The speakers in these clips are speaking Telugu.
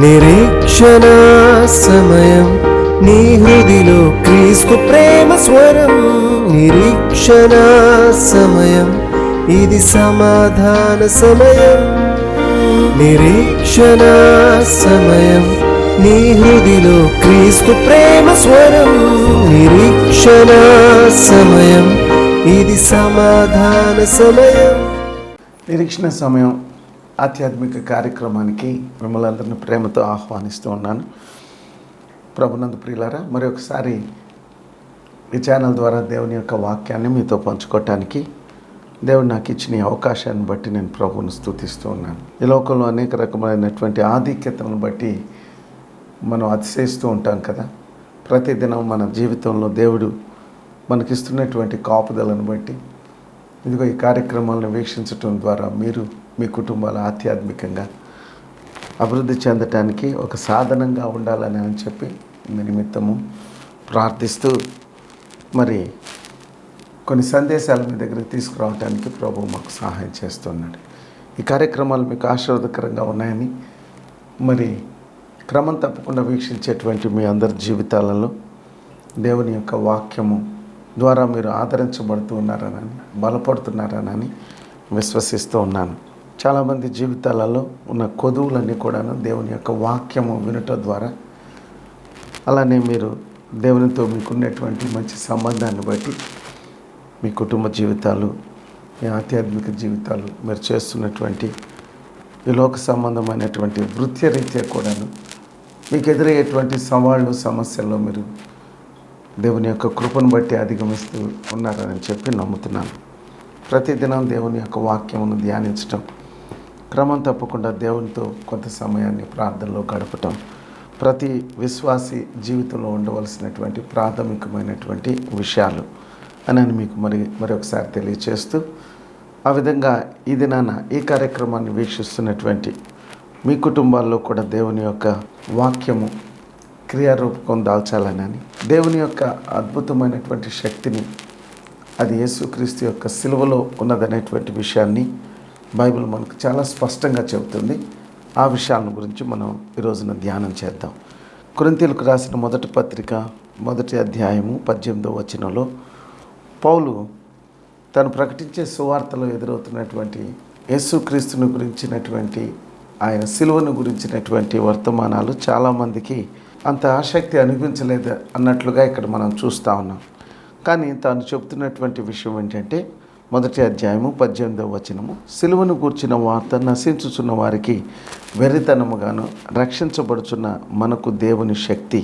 నిరీక్షణ సమయం నీ హృదిలో క్రీస్తు ప్రేమ స్వరం. నిరీక్షణ సమయం ఇది సమాధాన సమయం. నిరీక్షణ సమయం నీ హృదిలో క్రీస్తు ప్రేమ స్వరం. నిరీక్షణ సమయం ఇది సమాధాన సమయం. నిరీక్షణ సమయం ఆధ్యాత్మిక కార్యక్రమానికి మిమ్మల్ని అందరినీ ప్రేమతో ఆహ్వానిస్తూ ఉన్నాను. ప్రభునందు ప్రియులారా, మరి ఒకసారి ఈ ఛానల్ ద్వారా దేవుని యొక్క వాక్యాన్ని మీతో పంచుకోవటానికి దేవుడు నాకు ఇచ్చిన ఈ అవకాశాన్ని బట్టి నేను ప్రభువును స్తుతిస్తూ ఉన్నాను. ఈ లోకంలో అనేక రకమైనటువంటి ఆధిక్యతలను బట్టి మనం అతిశయిస్తూ ఉంటాం కదా. ప్రతిదినం మన జీవితంలో దేవుడు మనకిస్తున్నటువంటి కాపుదలను బట్టి ఇదిగో ఈ కార్యక్రమాలను వీక్షించటం ద్వారా మీరు మీ కుటుంబాలు ఆధ్యాత్మికంగా అభివృద్ధి చెందటానికి ఒక సాధనంగా ఉండాలని చెప్పి మీ నిమిత్తము ప్రార్థిస్తూ మరి కొన్ని సందేశాలు మీ దగ్గరికి తీసుకురావడానికి ప్రభువు మాకు సహాయం చేస్తున్నాడు. ఈ కార్యక్రమాలు మీకు ఆశీర్వాదకరంగా ఉన్నాయని, మరి క్రమం తప్పకుండా వీక్షించేటువంటి మీ అందరి జీవితాలలో దేవుని యొక్క వాక్యము ద్వారా మీరు ఆదరించబడుతూ ఉన్నారనని, బలపడుతున్నారనని విశ్వసిస్తూ ఉన్నాను. చాలామంది జీవితాలలో ఉన్న కొదువులన్నీ కూడాను దేవుని యొక్క వాక్యము వినటం ద్వారా, అలానే మీరు దేవునితో మీకున్నటువంటి మంచి సంబంధాన్ని బట్టి మీ కుటుంబ జీవితాలు, మీ ఆధ్యాత్మిక జీవితాలు, మీరు చేస్తున్నటువంటి ఈ లోక సంబంధమైనటువంటి వృత్తిరీత్యా కూడాను మీకు ఎదురయ్యేటువంటి సవాళ్ళు, సమస్యల్లో మీరు దేవుని యొక్క కృపను బట్టి అధిగమిస్తూ ఉన్నారని చెప్పి నమ్ముతున్నాను. ప్రతిదినం దేవుని యొక్క వాక్యమును ధ్యానించటం, క్రమం తప్పకుండా దేవునితో కొంత సమయాన్ని ప్రార్థనలో గడపటం ప్రతి విశ్వాసి జీవితంలో ఉండవలసినటువంటి ప్రాథమికమైనటువంటి విషయాలు అని మీకు మరొకసారి తెలియచేస్తూ, ఆ విధంగా ఈ దినాన ఈ కార్యక్రమాన్ని వీక్షిస్తున్నటువంటి మీ కుటుంబాల్లో కూడా దేవుని యొక్క వాక్యము క్రియారూపకం దాల్చాలని, దేవుని యొక్క అద్భుతమైనటువంటి శక్తిని అది యేసుక్రీస్తు యొక్క సిలువలో ఉన్నదనేటువంటి విషయాన్ని బైబిల్ మనకు చాలా స్పష్టంగా చెబుతుంది. ఆ విషయాల గురించి మనం ఈరోజున ధ్యానం చేద్దాం. కొరింథీయులకు రాసిన మొదటి పత్రిక 1వ అధ్యాయము 18వ వచనంలో పౌలు తను ప్రకటించే సువార్తలో ఎదురవుతున్నటువంటి యేసుక్రీస్తుని గురించినటువంటి, ఆయన సిలువను గురించినటువంటి వర్తమానాలు చాలామందికి అంత ఆసక్తి అనిపించలేదు అన్నట్లుగా ఇక్కడ మనం చూస్తూ ఉన్నాం. కానీ తాను చెబుతున్నటువంటి విషయం ఏంటంటే 1వ అధ్యాయము 18వ వచనము, సిలువను గూర్చిన వార్త నశించుచున్న వారికి వెర్రితనముగాను, రక్షించబడుచున్న మనకు దేవుని శక్తి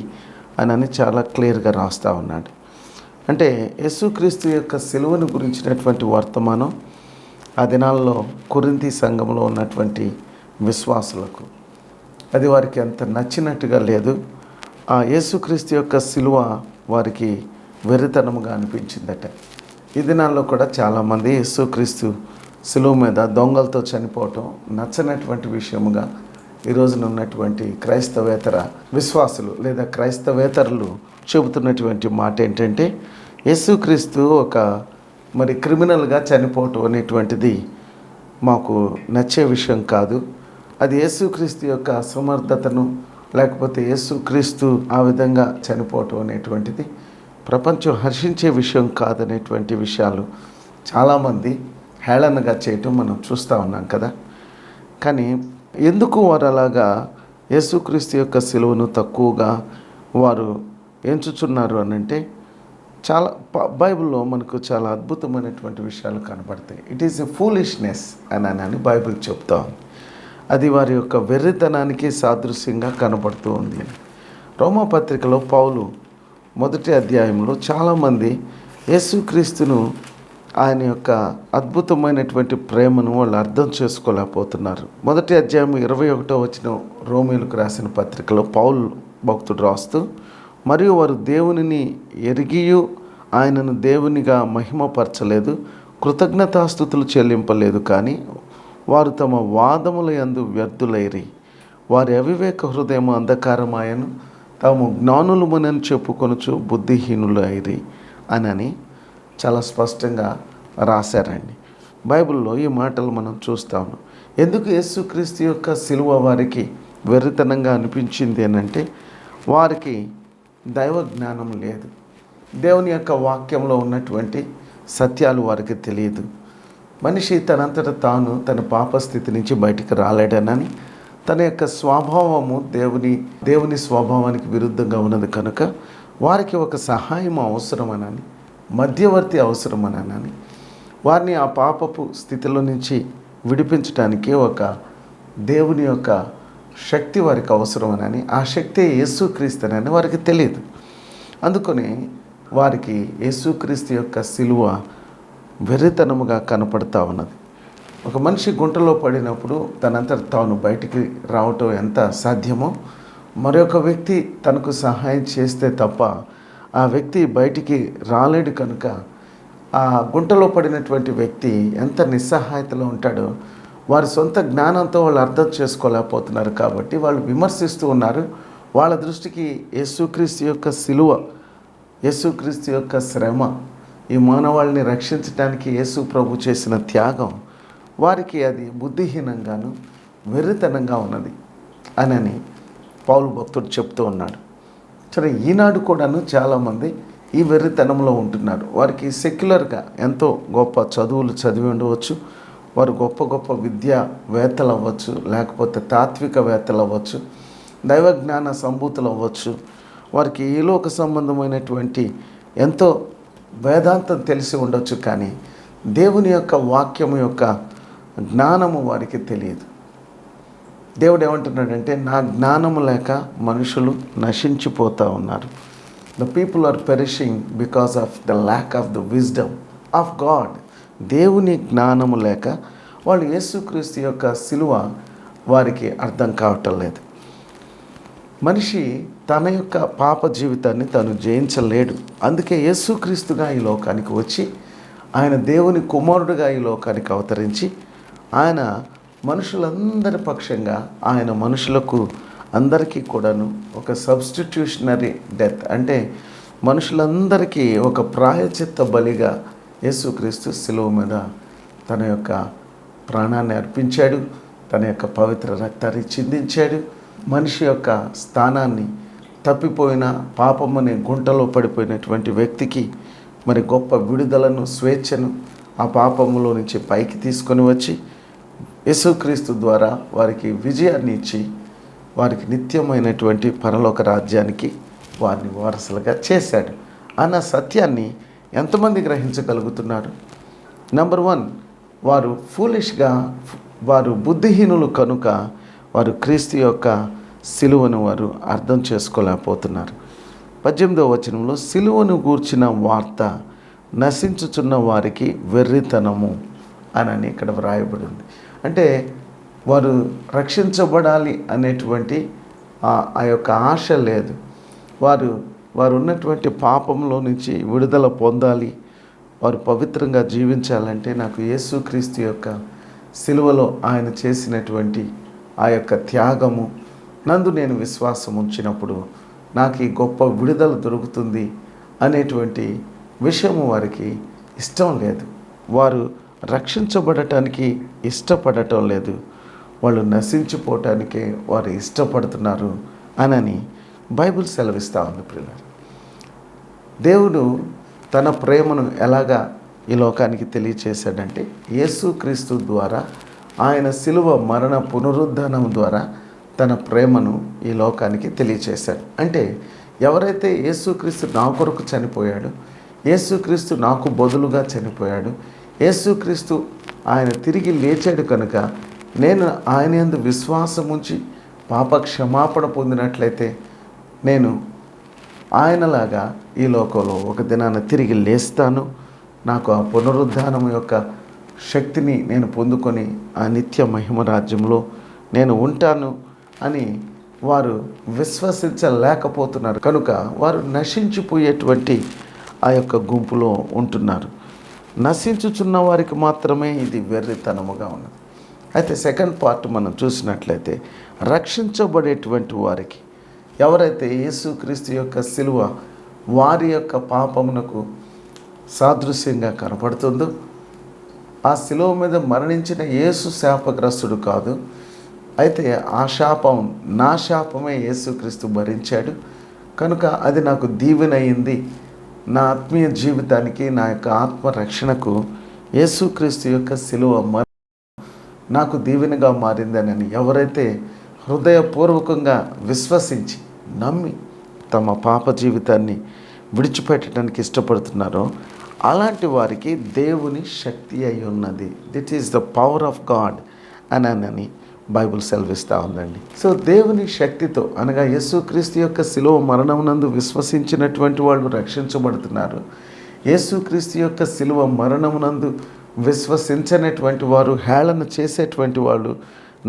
అని చాలా క్లియర్గా రాస్తూ ఉన్నాడు. అంటే యేసుక్రీస్తు యొక్క సిలువను గురించినటువంటి వర్తమానం ఆ దినాల్లో కొరింథీ సంఘంలో ఉన్నటువంటి విశ్వాసులకు అది వారికి అంత నచ్చినట్టుగా లేదు. ఆ యేసుక్రీస్తు యొక్క సిలువ వారికి వెర్రితనముగా అనిపించిందట. ఈ దినాల్లో కూడా చాలామంది యేసుక్రీస్తు సిలువ మీద దొంగలతో చనిపోవటం నచ్చనటువంటి విషయముగా ఈ రోజున ఉన్నటువంటి క్రైస్తవేతర విశ్వాసులు లేదా క్రైస్తవేతరులు చెబుతున్నటువంటి మాట ఏంటంటే, యేసుక్రీస్తు ఒక క్రిమినల్గా చనిపోవటం అనేటువంటిది మాకు నచ్చే విషయం కాదు. అది యేసుక్రీస్తు యొక్క అసమర్థతను, లేకపోతే యేసుక్రీస్తు ఆ విధంగా చనిపోవటం అనేటువంటిది ప్రపంచం హర్షించే విషయం కాదనేటువంటి విషయాలు చాలామంది హేళనగా చేయటం మనం చూస్తూ ఉన్నాం కదా. కానీ ఎందుకు వారు అలాగా యేసుక్రీస్తు యొక్క సిలువను తక్కువగా వారు ఎంచుచున్నారు అనంటే, చాలా బైబిల్లో మనకు చాలా అద్భుతమైనటువంటి విషయాలు కనబడతాయి. ఇట్ ఈస్ ఎ ఫూలిష్నెస్ అని బైబిల్ చెప్తా ఉంది. అది వారి యొక్క వెర్రితనానికి సాదృశ్యంగా కనబడుతూ ఉంది. రోమాపత్రికలో పౌలు 1వ అధ్యాయంలో చాలామంది యేసుక్రీస్తును, ఆయన యొక్క అద్భుతమైనటువంటి ప్రేమను వాళ్ళు అర్థం చేసుకోలేకపోతున్నారు. 1వ అధ్యాయం 21వ వచనం రోమీయులకు రాసిన పత్రికలో పౌలు భక్తుడు రాస్తూ, మరియు వారు దేవునిని ఎరిగియు ఆయనను దేవునిగా మహిమపరచలేదు, కృతజ్ఞతాస్తుతులు చెల్లింపలేదు, కానీ వారు తమ వాదముల యందు వ్యర్థులైరి, వారి అవివేక హృదయము అంధకారమాయను, తాము జ్ఞానులమునని చెప్పుకొనుచు బుద్ధిహీనులు అయిరి అని చాలా స్పష్టంగా రాశారండి. బైబిల్లో ఈ మాటలు మనం చూస్తాము. ఎందుకు యేసుక్రీస్తు యొక్క సిలువ వారికి వెర్రితనంగా అనిపించింది అని అంటే వారికి దైవ జ్ఞానం లేదు. దేవుని యొక్క వాక్యంలో ఉన్నటువంటి సత్యాలు వారికి తెలియదు. మనిషి తనంతట తాను తన పాపస్థితి నుంచి బయటికి రాలేడనని, తన యొక్క స్వభావము దేవుని స్వభావానికి విరుద్ధంగా ఉన్నది కనుక వారికి ఒక సహాయం అవసరమనని, మధ్యవర్తి అవసరమనని, వారిని ఆ పాపపు స్థితిలో నుంచి విడిపించడానికి ఒక దేవుని యొక్క శక్తి వారికి అవసరమనని, ఆ శక్తి యేసుక్రీస్తునని వారికి తెలియదు. అందుకని వారికి యేసుక్రీస్తు యొక్క సిలువ వెర్రితనముగా కనపడతా ఉన్నది. ఒక మనిషి గుంటలో పడినప్పుడు తనంతట తాను బయటికి రావటం ఎంత సాధ్యమో, మరొక వ్యక్తి తనకు సహాయం చేస్తే తప్ప ఆ వ్యక్తి బయటికి రాలేడు. కనుక ఆ గుంటలో పడినటువంటి వ్యక్తి ఎంత నిస్సహాయతలో ఉంటాడో వారి సొంత జ్ఞానంతో వాళ్ళు అర్థం చేసుకోలేకపోతున్నారు. కాబట్టి వాళ్ళు విమర్శిస్తూ ఉన్నారు. వాళ్ళ దృష్టికి యేసుక్రీస్తు యొక్క సిలువ, యేసుక్రీస్తు యొక్క శ్రమ, ఈ మానవాళిని రక్షించడానికి యేసు ప్రభు చేసిన త్యాగం వారికి అది బుద్ధిహీనంగాను వెర్రితనంగా ఉన్నది అని పౌలు భక్తుడు చెప్తూ ఉన్నాడు. సరే, ఈనాడు కూడాను చాలామంది ఈ వెర్రితనంలో ఉంటున్నారు. వారికి సెక్యులర్గా ఎంతో గొప్ప చదువులు చదివి ఉండవచ్చు, వారు గొప్ప గొప్ప విద్యావేత్తలు అవ్వచ్చు, లేకపోతే తాత్వికవేత్తలు అవ్వచ్చు, దైవజ్ఞాన సంభూతులు అవ్వచ్చు, వారికి ఈలోక సంబంధమైనటువంటి ఎంతో వేదాంతం తెలిసి ఉండొచ్చు. కానీ దేవుని యొక్క వాక్యము యొక్క జ్ఞానము వారికి తెలియదు. దేవుడు ఏమంటున్నాడంటే, నా జ్ఞానము లేక మనుషులు నశించిపోతూ ఉన్నారు. The people are perishing because of the lack of the wisdom of God. దేవుని జ్ఞానము లేక వాళ్ళు యేసుక్రీస్తు యొక్క సిలువ వారికి అర్థం కావటం లేదు. మనిషి తన యొక్క పాప జీవితాన్ని తను జయించలేడు. అందుకే యేసుక్రీస్తుగా ఈ లోకానికి వచ్చి, ఆయన దేవుని కుమారుడుగా ఈ లోకానికి అవతరించి, ఆయన మనుషులందరి పక్షంగా, ఆయన మనుషులకు అందరికీ కూడాను ఒక సబ్స్టిట్యూషనరీ డెత్, అంటే మనుషులందరికీ ఒక ప్రాయచిత్త బలిగా యేసుక్రీస్తు సిలువ మీద తన యొక్క ప్రాణాన్ని అర్పించాడు, తన యొక్క పవిత్ర రక్తాన్ని చిందించాడు. మనిషి యొక్క స్థానాన్ని, తప్పిపోయిన పాపమనే గుంటలో పడిపోయినటువంటి వ్యక్తికి మరి గొప్ప విడుదలను, స్వేచ్ఛను ఆ పాపములో నుంచి పైకి తీసుకొని వచ్చి యేసుక్రీస్తు ద్వారా వారికి విజయాన్ని ఇచ్చి వారికి నిత్యమైనటువంటి పరలోక రాజ్యానికి వారిని వారసులుగా చేశాడు అన్న సత్యాన్ని ఎంతమంది గ్రహించగలుగుతున్నారు? నెంబర్ 1, వారు ఫూలిష్గా, వారు బుద్ధిహీనులు కనుక వారు క్రీస్తు యొక్క సిలువను వారు అర్థం చేసుకోలేకపోతున్నారు. 18వ వచనంలో సిలువను గూర్చిన వార్త నశించుచున్న వారికి వెర్రితనము అని ఇక్కడ వ్రాయబడి ఉంది. అంటే వారు రక్షించబడాలి అనేటువంటి ఆ యొక్క ఆశ లేదు. వారు ఉన్నటువంటి పాపంలో నుంచి విడుదల పొందాలి, వారు పవిత్రంగా జీవించాలంటే నాకు యేసుక్రీస్తు యొక్క సిలువలో ఆయన చేసినటువంటి ఆ యొక్క త్యాగము నందు నేను విశ్వాసం ఉంచినప్పుడు నాకు ఈ గొప్ప విడుదల దొరుకుతుంది అనేటువంటి విషయము వారికి ఇష్టం లేదు. వారు రక్షించబడటానికి ఇష్టపడటం లేదు, వాళ్ళు నశించిపోవటానికే వారు ఇష్టపడుతున్నారు అని బైబిల్ సెలవిస్తూ ఉంది. ప్రియులారా, దేవుడు తన ప్రేమను ఎలాగా ఈ లోకానికి తెలియచేశాడంటే, యేసుక్రీస్తు ద్వారా, ఆయన సిలువ మరణ పునరుద్ధానం ద్వారా తన ప్రేమను ఈ లోకానికి తెలియచేశాడు. అంటే ఎవరైతే యేసుక్రీస్తు నా కొరకు చనిపోయాడు, యేసుక్రీస్తు నాకు బదులుగా చనిపోయాడు, యేసుక్రీస్తు ఆయన తిరిగి లేచాడు కనుక నేను ఆయన యందు విశ్వాసం ఉంచి పాప క్షమాపణ పొందినట్లయితే నేను ఆయనలాగా ఈ లోకంలో ఒక దినాన తిరిగి లేస్తాను, నాకు ఆ పునరుద్ధానం యొక్క శక్తిని నేను పొందుకొని ఆ నిత్య మహిమ రాజ్యంలో నేను ఉంటాను అని వారు విశ్వసించలేకపోతున్నారు. కనుక వారు నశించిపోయేటువంటి ఆ యొక్క గుంపులో ఉంటున్నారు. నశించుచున్న వారికి మాత్రమే ఇది వెర్రితనముగా ఉన్నది. అయితే సెకండ్ పార్ట్ మనం చూసినట్లయితే, రక్షించబడేటువంటి వారికి, ఎవరైతే యేసుక్రీస్తు యొక్క సిలువ వారి యొక్క పాపమునకు సాదృశ్యంగా కనపడుతుందో, ఆ సిలువ మీద మరణించిన యేసు శాపగ్రస్తుడు కాదు, అయితే ఆ శాపం, నా శాపమే యేసుక్రీస్తు భరించాడు కనుక అది నాకు దీవెనయింది. నా ఆత్మీయ జీవితానికి, నా యొక్క ఆత్మరక్షణకు యేసుక్రీస్తు యొక్క శిలువ నాకు దీవెనగా మారిందనని ఎవరైతే హృదయపూర్వకంగా విశ్వసించి నమ్మి తమ పాప జీవితాన్ని విడిచిపెట్టడానికి ఇష్టపడుతున్నారో అలాంటి వారికి దేవుని శక్తి అయి ఉన్నది. That is the power of God అని బైబిల్ సెలవిస్తూ ఉందండి. సో దేవుని శక్తితో అనగా యేసుక్రీస్తు యొక్క శిలువ మరణమునందు విశ్వసించినటువంటి వాళ్ళు రక్షించబడుతున్నారు. యేసుక్రీస్తు యొక్క శిలువ మరణమునందు విశ్వసించనటువంటి వారు, హేళన చేసేటువంటి వాళ్ళు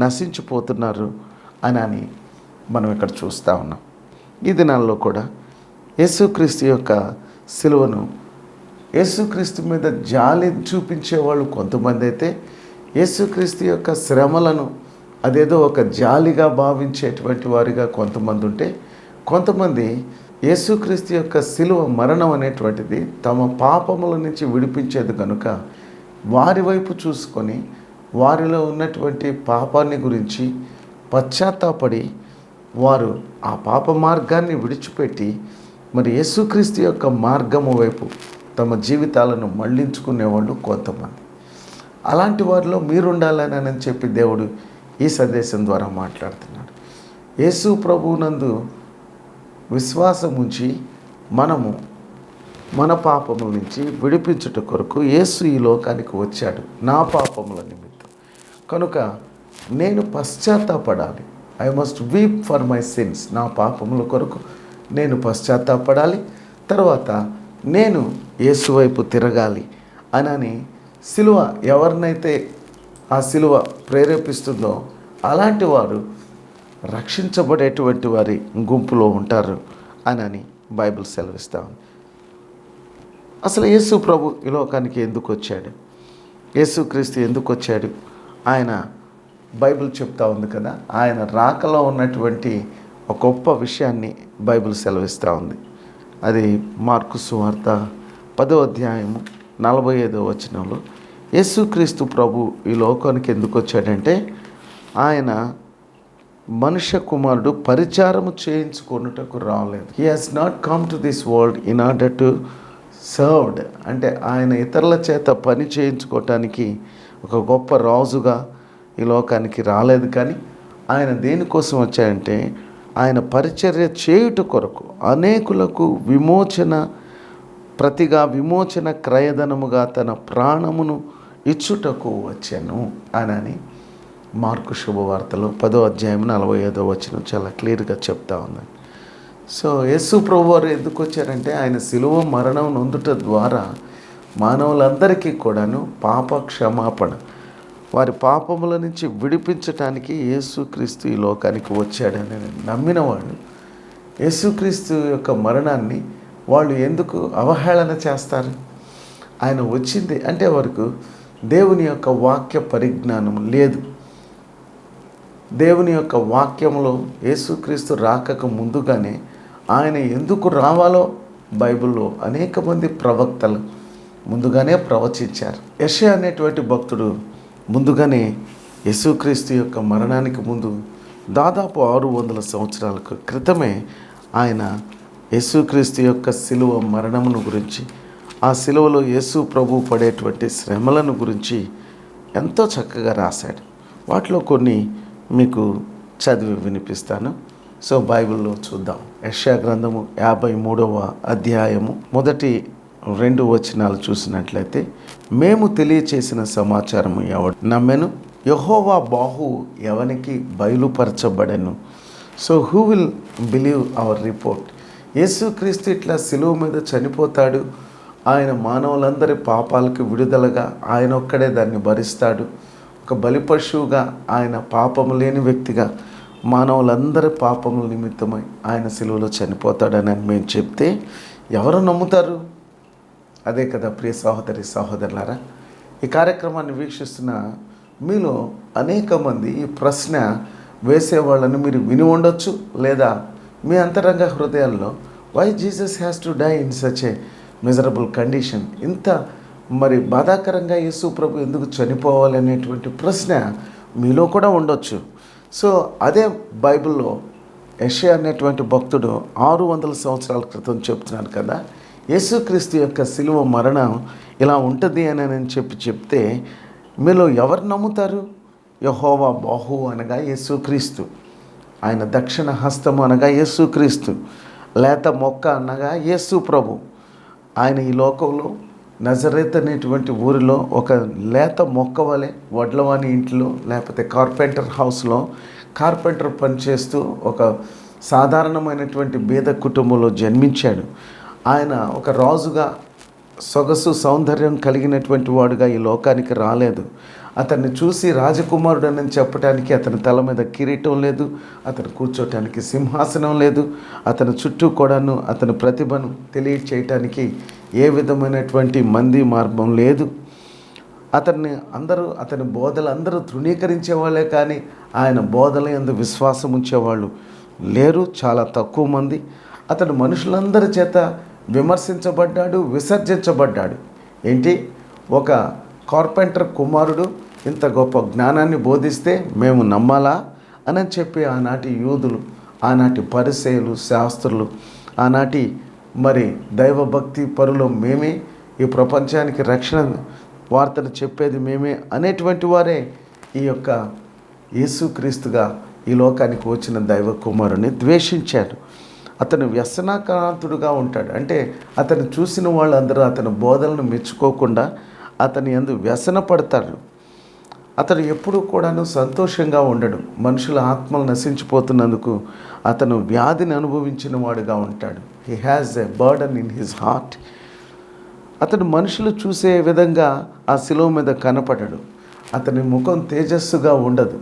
నశించిపోతున్నారు అని మనం ఇక్కడ చూస్తూ ఉన్నాం. ఈ దినాల్లో కూడా యేసుక్రీస్తు యొక్క శిలువను, యేసుక్రీస్తు మీద జాలి చూపించేవాళ్ళు కొంతమంది అయితే, యేసుక్రీస్తు యొక్క శ్రమలను అదేదో ఒక జాలిగా భావించేటువంటి వారిగా కొంతమంది ఉంటే, కొంతమంది యేసుక్రీస్తు యొక్క శిలువ మరణం అనేటువంటిది తమ పాపముల నుంచి విడిపించేది కనుక వారి వైపు చూసుకొని వారిలో ఉన్నటువంటి పాపాన్ని గురించి పశ్చాత్తాపడి వారు ఆ పాప మార్గాన్ని విడిచిపెట్టి మరి యేసుక్రీస్తు యొక్క మార్గము వైపు తమ జీవితాలను మళ్లించుకునేవాళ్ళు కొంతమంది. అలాంటి వారిలో మీరుండాలని చెప్పి దేవుడు ఈ సందేశం ద్వారా మాట్లాడుతున్నాడు. యేసు ప్రభువునందు విశ్వాసం ఉంచి మనము మన పాపముల నుంచి విడిపించుట కొరకు యేసు ఈ లోకానికి వచ్చాడు, నా పాపముల నిమిత్తం. కనుక నేను పశ్చాత్తాపడాలి. I must weep for my sins. నా పాపముల కొరకు నేను పశ్చాత్తాపడాలి. తర్వాత నేను యేసు వైపు తిరగాలి అని సిలువ ఎవరినైతే ఆ సిలువ ప్రేరేపిస్తుందో అలాంటి వారు రక్షించబడేటువంటి వారి గుంపులో ఉంటారు అని బైబిల్ సెలవిస్తూ ఉంది. అసలు యేసు ప్రభు ఈ లోకానికి ఎందుకు వచ్చాడు? యేసుక్రీస్తు ఎందుకు వచ్చాడు? ఆయన బైబిల్ చెప్తా ఉంది కదా, ఆయన రాకలో ఉన్నటువంటి ఒక గొప్ప విషయాన్ని బైబిల్ సెలవిస్తూ ఉంది. అది మార్కు సువార్త 10వ అధ్యాయము 45వ వచనంలో యేసుక్రీస్తు ప్రభు ఈ లోకానికి ఎందుకు వచ్చాడంటే, ఆయన మనుష్య కుమారుడు పరిచారము చేయించుకొనుటకు రాలేదు. He has not come to this world in order to served. అంటే ఆయన ఇతరుల చేత పని చేయించుకోవటానికి ఒక గొప్ప రాజుగా ఈ లోకానికి రాలేదు. కానీ ఆయన దేనికోసం వచ్చాయంటే, ఆయన పరిచర్య చేయుట కొరకు అనేకులకు విమోచన క్రయధనముగా తన ప్రాణమును ఇచ్చుటకు వచ్చాను అని మార్కు శుభవార్తలో 10వ అధ్యాయం 45వ వచనం చాలా క్లియర్గా చెప్తా ఉందండి. సో యేసు ప్రభు వారు ఎందుకు వచ్చారంటే, ఆయన శిలువ మరణం నొందుట ద్వారా మానవులందరికీ కూడాను పాప క్షమాపణ, వారి పాపముల నుంచి విడిపించటానికి యేసుక్రీస్తు ఈ లోకానికి వచ్చాడని నమ్మిన వాళ్ళు యేసుక్రీస్తు యొక్క మరణాన్ని వాళ్ళు ఎందుకు అవహేళన చేస్తారు? ఆయన వచ్చింది అంటే వరకు దేవుని యొక్క వాక్య పరిజ్ఞానం లేదు. దేవుని యొక్క వాక్యంలో యేసుక్రీస్తు రాకకు ముందుగానే ఆయన ఎందుకు రావాలో బైబిల్లో అనేక మంది ప్రవక్తలు ముందుగానే ప్రవచించారు. యెషయా అనేటువంటి భక్తుడు ముందుగానే యేసుక్రీస్తు యొక్క మరణానికి ముందు దాదాపు 600 సంవత్సరాల క్రితమే ఆయన యేసుక్రీస్తు యొక్క శిలువ మరణమును గురించి, ఆ శిలువలో యేసు ప్రభు పడేటువంటి శ్రమలను గురించి ఎంతో చక్కగా రాశాడు. వాటిలో కొన్ని మీకు చదివి వినిపిస్తాను. సో బైబిల్లో చూద్దాం. యెషయా గ్రంథము 53వ అధ్యాయము 1-2 వచనాలు చూసినట్లయితే, మేము తెలియచేసిన సమాచారము ఎవడు నమ్మెను? యెహోవా బాహు ఎవనికి బయలుపరచబడెను? So who will believe our report? యేసుక్రీస్తు ఇట్లా శిలువ మీద చనిపోతాడు, ఆయన మానవులందరి పాపాలకు విడుదలగా ఆయన ఒక్కడే దాన్ని భరిస్తాడు, ఒక బలిపశువుగా ఆయన పాపము లేని వ్యక్తిగా మానవులందరి పాపముల నిమిత్తమై ఆయన శిలువలో చనిపోతాడని మేము చెప్తే ఎవరు నమ్ముతారు? అదే కదా ప్రియ సహోదరి సహోదరులారా, ఈ కార్యక్రమాన్ని వీక్షిస్తున్న మీలో అనేక మంది ఈ ప్రశ్న వేసేవాళ్ళని మీరు విని ఉండొచ్చు, లేదా మీ అంతరంగ హృదయాల్లో why Jesus has to die in such a miserable condition, ఇంత మరి బాధాకరంగా యేసు ప్రభు ఎందుకు చనిపోవాలి అనేటువంటి ప్రశ్న మీలో కూడా ఉండొచ్చు. సో అదే బైబిల్లో యెషయా అనేటువంటి భక్తుడు 600 సంవత్సరాల క్రితం చెప్తున్నాడు కదా, యేసుక్రీస్తు యొక్క శిలువ మరణం ఇలా ఉంటుంది అని నేను చెప్తే మీలో ఎవరు నమ్ముతారు? యెహోవా బాహు అనగా యేసుక్రీస్తు, ఆయన దక్షిణ హస్తము అనగా యేసుక్రీస్తు, లేత మొక్క అనగా యేసు ప్రభు. ఆయన ఈ లోకంలో నజరేత్ అనేటువంటి ఊరిలో ఒక లేత మొక్క వలె వడ్లవాని ఇంట్లో లేకపోతే కార్పెంటర్ హౌస్లో కార్పెంటర్ పనిచేస్తూ ఒక సాధారణమైనటువంటి బీద కుటుంబంలో జన్మించాడు. ఆయన ఒక రాజుగా సొగసు సౌందర్యం కలిగినటువంటి వాడుగా ఈ లోకానికి రాలేదు. అతన్ని చూసి రాజకుమారుడు అని చెప్పడానికి అతని తల మీద కిరీటం లేదు, అతను కూర్చోటానికి సింహాసనం లేదు, అతని చుట్టూ కూడాను అతని ప్రతిభను తెలియచేయటానికి ఏ విధమైనటువంటి మంది మార్గం లేదు. అతని బోధలు అందరూ తృణీకరించే వాళ్ళే, కానీ ఆయన బోధల యందు విశ్వాసం ఉంచేవాళ్ళు లేరు, చాలా తక్కువ మంది. అతడు మనుషులందరి చేత విమర్శించబడ్డాడు, విసర్జించబడ్డాడు. ఏంటి, ఒక కార్పెంటర్ కుమారుడు ఇంత గొప్ప జ్ఞానాన్ని బోధిస్తే మేము నమ్మాలా అని చెప్పి ఆనాటి యూదులు, ఆనాటి పరిసయ్యులు, శాస్త్రులు, ఆనాటి దైవభక్తి పరులు మేమే, ఈ ప్రపంచానికి రక్షణ వార్తను చెప్పేది మేమే అనేటువంటి వారే ఈ యొక్క యేసుక్రీస్తుగా ఈ లోకానికి వచ్చిన దైవ కుమారుని ద్వేషించాడు. అతను వ్యసనకాంతుడుగా ఉంటాడు. అంటే అతను చూసిన వాళ్ళందరూ అతని బోధనను మెచ్చుకోకుండా అతని యందు వ్యసన పడతాడు. అతడు ఎప్పుడూ కూడాను సంతోషంగా ఉండడు. మనుషుల ఆత్మలు నశించిపోతున్నందుకు అతను వ్యాధిని అనుభవించిన వాడుగా ఉంటాడు. He has a burden in his heart. అతడు మనుషులు చూసే విధంగా ఆ శిలువ మీద కనపడడు. అతని ముఖం తేజస్సుగా ఉండదు,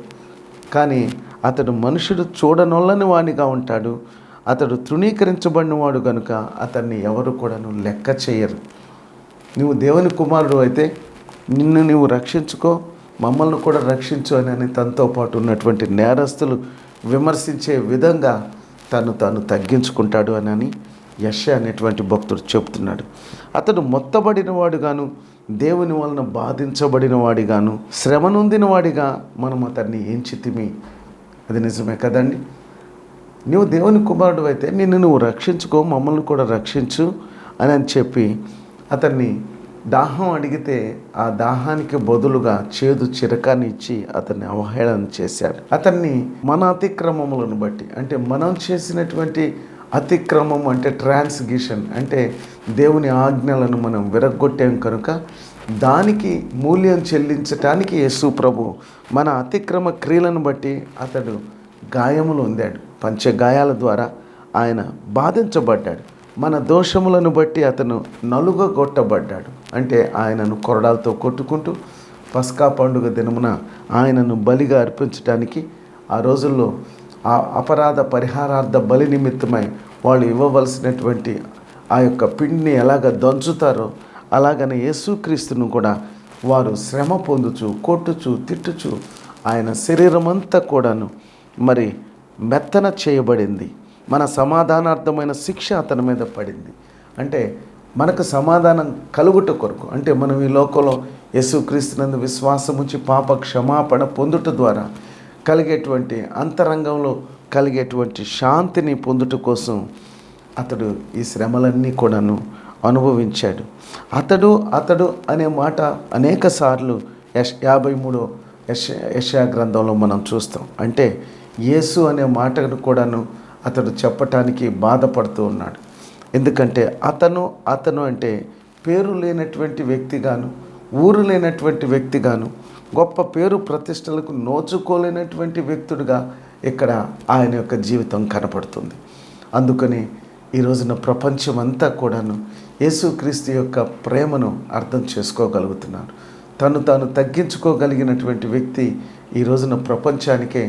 కానీ అతడు మనుషుడు చూడనొల్లని వాడిగా ఉంటాడు. అతడు తృణీకరించబడిన వాడు కనుక అతన్ని ఎవరు కూడాను లెక్క చేయరు. నువ్వు దేవుని కుమారుడు అయితే నిన్ను నువ్వు రక్షించుకో, మమ్మల్ని కూడా రక్షించు అని తనతో పాటు ఉన్నటువంటి నేరస్తులు విమర్శించే విధంగా తాను తగ్గించుకుంటాడు అని యెషయా అనేటువంటి భక్తుడు చెప్తున్నాడు. అతడు మొత్తబడిన వాడుగాను, దేవుని వలన బాధించబడిన వాడిగాను, శ్రమ నొందిన వాడిగా మనం అతన్ని ఎంచితిమి. అది నిజమే కదండి. నువ్వు దేవుని కుమారుడు అయితే నిన్ను నువ్వు రక్షించుకో, మమ్మల్ని కూడా రక్షించు అని చెప్పి అతన్ని దాహం అడిగితే ఆ దాహానికి బదులుగా చేదు చిరకాన్ని ఇచ్చి అతన్ని అవహేళన చేశాడు. అతన్ని మన అతిక్రమములను బట్టి, అంటే మనం చేసినటువంటి అతిక్రమం అంటే ట్రాన్స్గ్రెషన్, అంటే దేవుని ఆజ్ఞలను మనం విరగ్గొట్టాం కనుక దానికి మూల్యం చెల్లించటానికి యేసు ప్రభు మన అతిక్రమ క్రియలను బట్టి అతడు గాయములు పొందాడు. పంచగాయాల ద్వారా ఆయన బాధించబడ్డాడు. మన దోషములను బట్టి అతను నలుగగొట్టబడ్డాడు. అంటే ఆయనను కొరడాలతో కొట్టుకుంటూ పస్కా పండుగ దినమున ఆయనను బలిగా అర్పించడానికి ఆ రోజుల్లో ఆ అపరాధ పరిహారార్థ బలి నిమిత్తమై వాళ్ళు ఇవ్వవలసినటువంటి ఆ యొక్క పిండిని ఎలాగ దంచుతారో అలాగనే యేసుక్రీస్తును కూడా వారు శ్రమ పొందుచు, కొట్టుచు, తిట్టుచు ఆయన శరీరం అంతా కూడాను మెత్తన చేయబడింది. మన సమాధానార్థమైన శిక్ష అతని మీద పడింది. అంటే మనకు సమాధానం కలుగుట కొరకు, అంటే మనం ఈ లోకంలో యేసుక్రీస్తునందు విశ్వాసం ఉంచి పాప క్షమాపణ పొందుట ద్వారా కలిగేటువంటి అంతరంగంలో కలిగేటువంటి శాంతిని పొందుట కోసం అతడు ఈ శ్రమలన్నీ కూడాను అనుభవించాడు. అతడు అనే మాట అనేక సార్లు 53 యెషయా గ్రంథంలో మనం చూస్తాం. అంటే యేసు అనే మాటను కూడాను అతడు చెప్పటానికి బాధపడుతూ ఉన్నాడు. ఎందుకంటే అతను అంటే పేరు లేనటువంటి వ్యక్తిగాను, ఊరు లేనటువంటి వ్యక్తిగాను, గొప్ప పేరు ప్రతిష్టలకు నోచుకోలేనటువంటి వ్యక్తుడిగా ఇక్కడ ఆయన యొక్క జీవితం కనపడుతుంది. అందుకని ఈ రోజున ప్రపంచం అంతా కూడాను యేసుక్రీస్తు యొక్క ప్రేమను అర్థం చేసుకోగలుగుతున్నారు. తాను తగ్గించుకోగలిగినటువంటి వ్యక్తి ఈ రోజున ప్రపంచానికే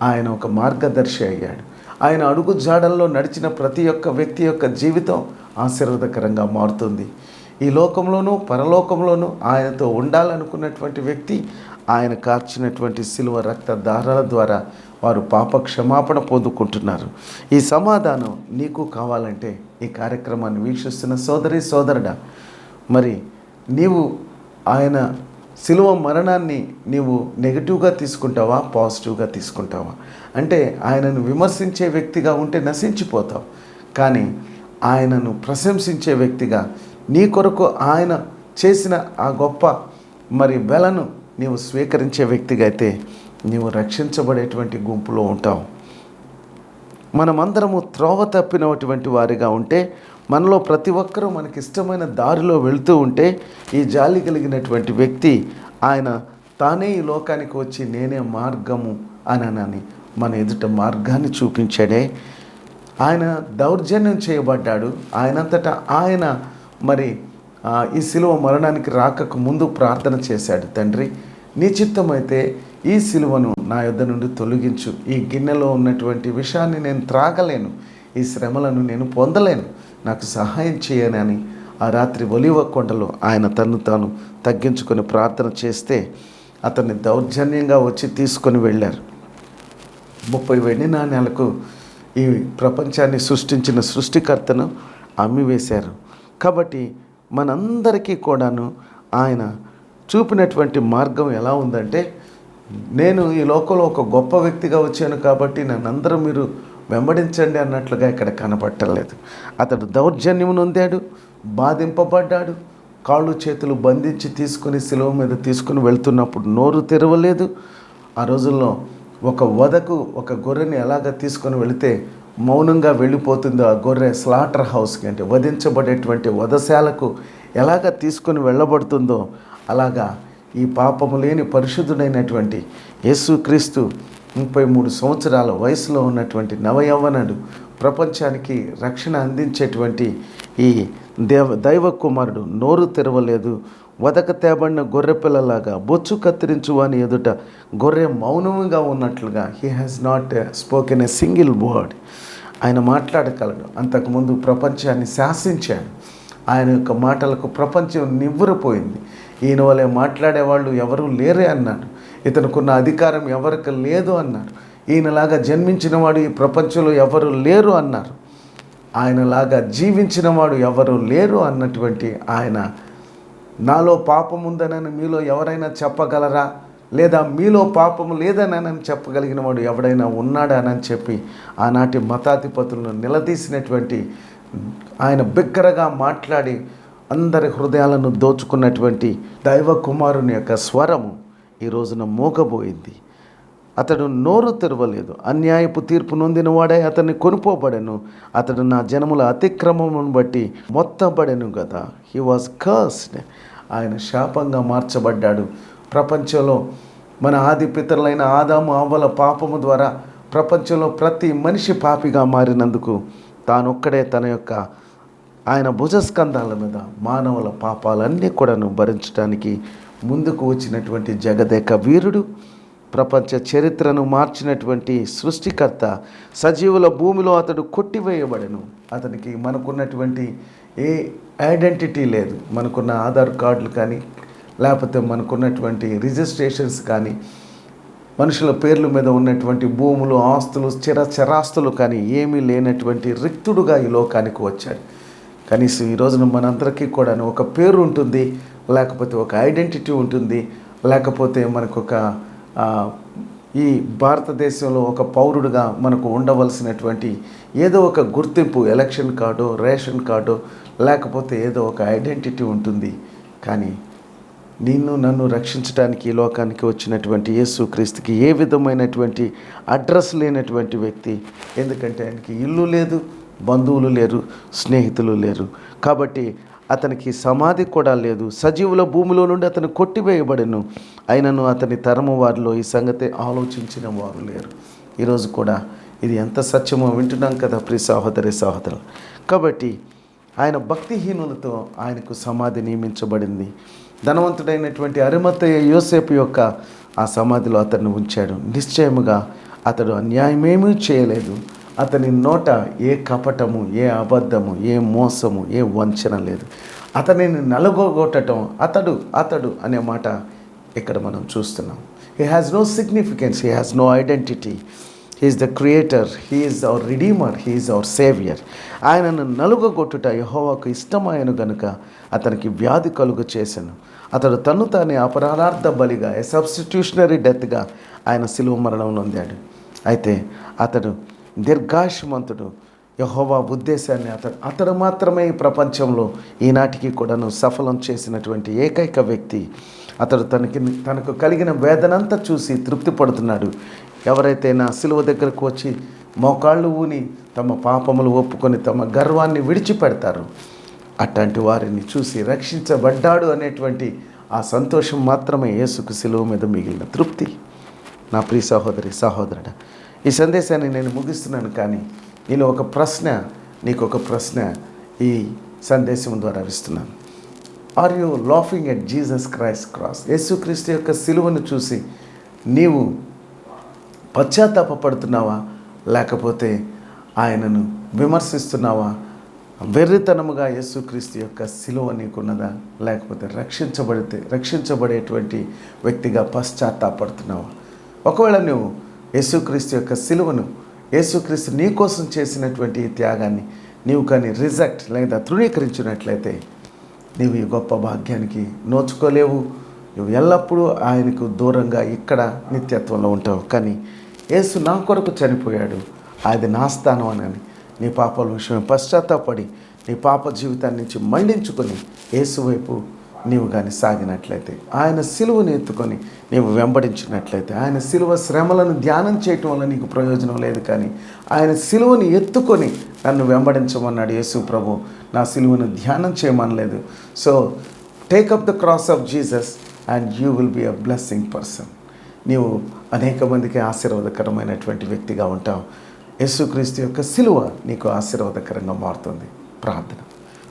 ఆయన ఒక మార్గదర్శి అయ్యాడు. ఆయన అడుగు జాడల్లో నడిచిన ప్రతి ఒక్క వ్యక్తి యొక్క జీవితం ఆశీర్వాదకరంగా మారుతుంది. ఈ లోకంలోనూ పరలోకంలోనూ ఆయనతో ఉండాలనుకున్నటువంటి వ్యక్తి ఆయన కార్చినటువంటి శిలువ రక్త దారాల ద్వారా వారు పాప క్షమాపణ పొందుకుంటున్నారు. ఈ సమాధానం నీకు కావాలంటే ఈ కార్యక్రమాన్ని వీక్షిస్తున్న సోదరి సోదరుడా, నీవు ఆయన సిలువ మరణాన్ని నీవు నెగిటివ్గా తీసుకుంటావా, పాజిటివ్గా తీసుకుంటావా? అంటే ఆయనను విమర్శించే వ్యక్తిగా ఉంటే నశించిపోతావు. కానీ ఆయనను ప్రశంసించే వ్యక్తిగా, నీ కొరకు ఆయన చేసిన ఆ గొప్ప వెలను నీవు స్వీకరించే వ్యక్తిగా అయితే నీవు రక్షించబడేటువంటి గుంపులో ఉంటావు. మనమందరము త్రోవ తప్పినటువంటి వారిగా ఉంటే, మనలో ప్రతి ఒక్కరూ మనకి ఇష్టమైన దారిలో వెళుతూ ఉంటే, ఈ జాలి కలిగినటువంటి వ్యక్తి ఆయన తానే ఈ లోకానికి వచ్చి నేనే మార్గము అని మన ఎదుట మార్గాన్ని చూపించాడే. ఆయన దౌర్జన్యం చేయబడ్డాడు. ఆయనంతటా ఆయన ఈ సిలువ మరణానికి రాకకు ముందు ప్రార్థన చేశాడు, తండ్రి నీ చిత్తమైతే ఈ సిలువను నా యొద్ద నుండి తొలగించు. ఈ గిన్నెలో ఉన్నటువంటి విషాన్ని నేను త్రాగలేను, ఈ శ్రమలను నేను పొందలేను, నాకు సహాయం చేయనని ఆ రాత్రి ఒలీవ కొండలో ఆయన తన్ను తాను తగ్గించుకొని ప్రార్థన చేస్తే అతన్ని దౌర్జన్యంగా వచ్చి తీసుకొని వెళ్ళారు. 30 వెండి నాణ్యాలకు ఈ ప్రపంచాన్ని సృష్టించిన సృష్టికర్తను అమ్మివేశారు. కాబట్టి మనందరికీ కూడాను ఆయన చూపినటువంటి మార్గం ఎలా ఉందంటే, నేను ఈ లోకంలో ఒక గొప్ప వ్యక్తిగా వచ్చాను కాబట్టి నన్నందరూ మీరు వెంబడించండి అన్నట్లుగా ఇక్కడ కనపట్టలేదు. అతడు దౌర్జన్యం నొందాడు, బాధింపబడ్డాడు, కాళ్ళు చేతులు బంధించి తీసుకుని సిలువ మీద తీసుకుని వెళ్తున్నప్పుడు నోరు తెరవలేదు. ఆ రోజుల్లో ఒక వధకు ఒక గొర్రెని ఎలాగ తీసుకొని వెళితే మౌనంగా వెళ్ళిపోతుందో, ఆ గొర్రె స్లాటర్ హౌస్కి అంటే వధించబడేటువంటి వధశాలకు ఎలాగ తీసుకొని వెళ్ళబడుతుందో, అలాగా ఈ పాపము లేని పరిశుద్ధుడైనటువంటి యేసుక్రీస్తు 33 సంవత్సరాల వయసులో ఉన్నటువంటి నవయవ్వనుడు, ప్రపంచానికి రక్షణ అందించేటువంటి ఈ దైవ కుమారుడు నోరు తెరవలేదు. వదక తేబడిన గొర్రె పిల్లలాగా బొచ్చు కత్తిరించు అని ఎదుట గొర్రె మౌనముగా ఉన్నట్లుగా he has not spoken a single word. ఆయన మాట్లాడగలడు. అంతకుముందు ప్రపంచాన్ని శాసించాడు. ఆయన యొక్క మాటలకు ప్రపంచం నివ్వెరపోయింది. ఈయన వలె మాట్లాడేవాళ్ళు ఎవరూ లేరే అన్నాడు. ఇతనుకున్న అధికారం ఎవరికి లేదు అన్నారు. ఈయనలాగా జన్మించిన వాడు ఈ ప్రపంచంలో ఎవరు లేరు అన్నారు. ఆయనలాగా జీవించిన వాడు ఎవరు లేరు అన్నటువంటి ఆయన, నాలో పాపం ఉందనని మీలో ఎవరైనా చెప్పగలరా, లేదా మీలో పాపము లేదనని చెప్పగలిగిన వాడు ఎవడైనా ఉన్నాడా అని చెప్పి ఆనాటి మతాధిపతులను నిలదీసినటువంటి ఆయన బిగ్గరగా మాట్లాడి అందరి హృదయాలను దోచుకున్నటువంటి దైవ కుమారుని యొక్క స్వరము ఈ రోజున మోగబోయింది. అతడు నోరు తెరవలేదు. అన్యాయపు తీర్పు నొందిన వాడే అతన్ని కొనుపోబడెను. అతడు నా జనముల అతిక్రమమును బట్టి మొత్తబడెను కదా. He was cursed. ఆయన శాపంగా మార్చబడ్డాడు. ప్రపంచంలో మన ఆది పితరులైన ఆదాము అవ్వల పాపము ద్వారా ప్రపంచంలో ప్రతి మనిషి పాపిగా మారినందుకు తానొక్కడే తన యొక్క ఆయన భుజస్కంధాల మీద మానవుల పాపాలన్నీ కూడాను భరించడానికి ముందుకు వచ్చినటువంటి జగదేక వీరుడు, ప్రపంచ చరిత్రను మార్చినటువంటి సృష్టికర్త, సజీవుల భూమిలో అతడు కొట్టివేయబడెను. అతనికి మనకున్నటువంటి ఏ ఐడెంటిటీ లేదు. మనకున్న ఆధార్ కార్డులు కానీ, లేకపోతే మనకున్నటువంటి రిజిస్ట్రేషన్స్ కానీ, మనుషుల పేర్ల మీద ఉన్నటువంటి భూములు, ఆస్తులు, చరాస్తులు కానీ ఏమీ లేనటువంటి రిక్తుడుగా ఈ లోకానికి వచ్చాడు. కనీసం ఈ రోజున మనందరికీ కూడా ఒక పేరు ఉంటుంది, లేకపోతే ఒక ఐడెంటిటీ ఉంటుంది, లేకపోతే మనకొక ఈ భారతదేశంలో ఒక పౌరుడుగా మనకు ఉండవలసినటువంటి ఏదో ఒక గుర్తింపు, ఎలక్షన్ కార్డు, రేషన్ కార్డు, లేకపోతే ఏదో ఒక ఐడెంటిటీ ఉంటుంది. కానీ నిన్ను నన్ను రక్షించడానికి ఈ లోకానికి వచ్చినటువంటి యేసుక్రీస్తుకి ఏ విధమైనటువంటి అడ్రస్ లేనటువంటి వ్యక్తి. ఎందుకంటే ఆయనకి ఇల్లు లేదు, బంధువులు లేరు, స్నేహితులు లేరు. కాబట్టి అతనికి సమాధి కూడా లేదు. సజీవుల భూమిలో నుండి అతను కొట్టివేయబడెను. అయినను అతని తరము వారిలో ఈ సంగతి ఆలోచించిన వారు లేరు. ఈరోజు కూడా ఇది ఎంత సత్యమో వింటున్నాం కదా ప్రియ సహోదరి సహోదరులు. కాబట్టి ఆయన భక్తిహీనులతో ఆయనకు సమాధి నియమించబడింది. ధనవంతుడైనటువంటి అరిమత్తయ్య యోసేపు యొక్క ఆ సమాధిలో అతన్ని ఉంచాడు. నిశ్చయముగా అతడు అన్యాయమేమీ చేయలేదు. అతని నోట ఏ కపటము, ఏ అబద్ధము, ఏ మోసము, ఏ వంచన లేదు. అతనిని నలుగొట్టడం అతడు అనే మాట ఇక్కడ మనం చూస్తున్నాం. He has no significance, he has no identity, he's the creator, he's our redeemer, he's our saviour. ఆయనను నలుగగొట్టుట యెహోవాకు ఇష్టమాయను గనుక అతనికి వ్యాధి కలుగ చేసెను. అతడు తను తానే అపరాధార్థ బలిగా, ఏ సబ్స్టిట్యూషనరీ డెత్గా ఆయన శిలువ మరణం నొందాడు. అయితే అతడు దీర్ఘాయుష్మంతుడు. యెహోవా ఉద్దేశాన్ని అతడు మాత్రమే ఈ ప్రపంచంలో ఈనాటికి కూడాను సఫలం చేసినటువంటి ఏకైక వ్యక్తి. అతడు తనకు కలిగిన వేదనంతా చూసి తృప్తి పడుతున్నాడు. ఎవరైతే నా శిలువ దగ్గరకు వచ్చి మోకాళ్ళు ఊని తమ పాపములు ఒప్పుకొని తమ గర్వాన్ని విడిచిపెడతారు, అట్లాంటి వారిని చూసి రక్షించబడ్డాడు అనేటువంటి ఆ సంతోషం మాత్రమే యేసుకు శిలువ మీద మిగిలిన తృప్తి. నా ప్రియ సహోదరి సహోదరుడా, ఈ సందేశాన్ని నేను ముగిస్తున్నాను, కానీ నేను నీకు ఒక ప్రశ్న ఈ సందేశం ద్వారా ఇస్తున్నాను. Are you laughing at Jesus Christ cross? యేసుక్రీస్తు యొక్క సిలువను చూసి నీవు పశ్చాత్తాపడుతున్నావా, లేకపోతే ఆయనను విమర్శిస్తున్నావా? వెర్రితనముగా యేసుక్రీస్తు యొక్క సిలువ నీకున్నదా, లేకపోతే రక్షించబడేటువంటి వ్యక్తిగా పశ్చాత్తాపడుతున్నావా? ఒకవేళ నువ్వు యేసుక్రీస్తు యొక్క సిలువను, యేసుక్రీస్తు నీ కోసం చేసినటువంటి ఈ త్యాగాన్ని నీవు కానీ రిజెక్ట్ లేదా తృణీకరించినట్లయితే నీవు ఈ గొప్ప భాగ్యానికి నోచుకోలేవు. నువ్వు ఎల్లప్పుడూ ఆయనకు దూరంగా ఇక్కడ నిత్యత్వంలో ఉంటావు. కానీ యేసు నా కొరకు చనిపోయాడు, అది నా స్థానం అని నీ పాపాల విషయం పశ్చాత్తాపడి నీ పాప జీవితాన్ని నుంచి మళ్లించుకొని యేసు వైపు నీవు కానీ సాగినట్లయితే, ఆయన సిలువను ఎత్తుకొని నీవు వెంబడించినట్లయితే, ఆయన సిలువ శ్రమలను ధ్యానం చేయటం వల్ల నీకు ప్రయోజనం లేదు, కానీ ఆయన సిలువను ఎత్తుకొని నన్ను వెంబడించమన్నాడు యేసు ప్రభు. నా సిలువను ధ్యానం చేయమనలేదు. So take up the cross of Jesus and you will be a blessing person. నీవు అనేక మందికి ఆశీర్వాదకరమైనటువంటి వ్యక్తిగా ఉంటావు. యేసుక్రీస్తు యొక్క సిలువ నీకు ఆశీర్వాదకరంగా మారుతుంది. ప్రార్థన.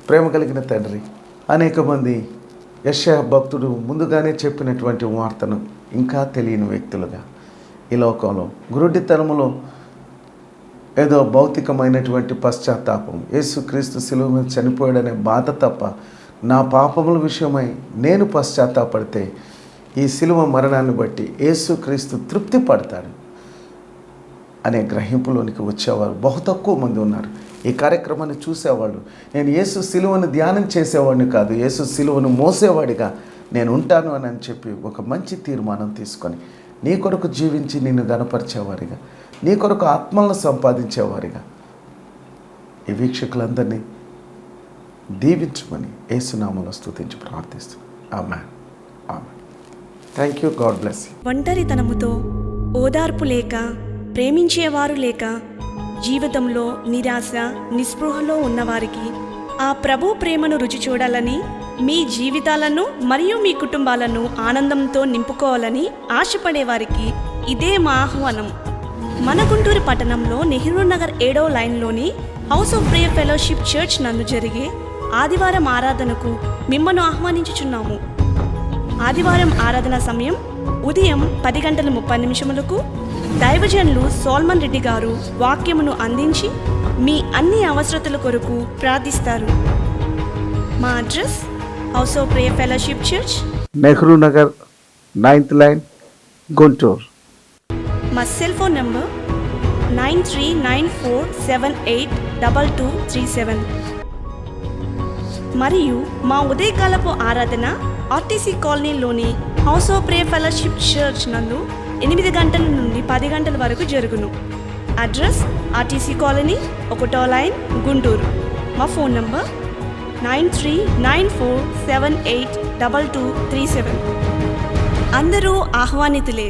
ప్రేమ కలిగిన తండ్రి, అనేక మంది యెషయా భక్తుడు ముందుగానే చెప్పినటువంటి వార్తను ఇంకా తెలియని వ్యక్తులుగా ఈ లోకంలో గురుడితనములో ఏదో భౌతికమైనటువంటి పశ్చాత్తాపం, యేసుక్రీస్తు సిలువ మీద చనిపోయాడనే బాధ తప్ప నా పాపముల విషయమై నేను పశ్చాత్తాపడితే ఈ సిలువ మరణాన్ని బట్టి యేసుక్రీస్తు తృప్తి పడతాడు అనే గ్రహింపులోనికి వచ్చేవారు బహు తక్కువ మంది ఉన్నారు. ఈ కార్యక్రమాన్ని చూసేవాళ్ళు, నేను యేసు సిలువను ధ్యానం చేసేవాడిని కాదు, యేసు సిలువను మోసేవాడిగా నేను ఉంటాను అని చెప్పి ఒక మంచి తీర్మానం తీసుకొని నీ కొరకు జీవించి నిన్ను గణపరిచేవారిగా, నీ కొరకు ఆత్మలను సంపాదించేవారిగా ఈ వీక్షకులందరినీ దీవించమని యేసునామములో స్తుతించి ప్రార్థిస్తున్నాను. ఆమేన్. ఆమేన్. Thank you. God bless you. ఒంటరితనముతో, ఓదార్పు లేక, ప్రేమించేవారు లేక, జీవితంలో నిరాశ నిస్పృహలో ఉన్నవారికి ఆ ప్రభు ప్రేమను రుచి చూడాలని, మీ జీవితాలను మరియు మీ కుటుంబాలను ఆనందంతో నింపుకోవాలని ఆశపడేవారికి ఇదే మా ఆహ్వానం. మన గుంటూరు పట్టణంలో నెహ్రూ నగర్ 7వ లైన్లోని house of prayer fellowship church నందు జరిగే ఆదివారం ఆరాధనకు మిమ్మల్ని ఆహ్వానించుచున్నాము. ఆదివారం ఆరాధన సమయం ఉదయం 10:30 దైవజనులు సోల్మన్ రెడ్డి గారు వాక్యమును అందించి మీ అన్ని అవసరతల కొరకు ప్రార్థిస్తారు. మా address house of prayer fellowship church, Nehru Nagar 9th line, Guntur. మా సెల్ ఫోన్ నంబర్ 9394782237 మరియు మా ఉదయకాలపు ఆరాధన ఆర్టీసీ కాలనీలోని house of prayer fellowship church నందు 8 గంటల నుండి 10 గంటల వరకు జరుగును. అడ్రస్ ఆర్టీసీ కాలనీ 1వ లైన్, గుంటూరు. మా ఫోన్ నంబర్ 9394782237. అందరూ ఆహ్వానితులే.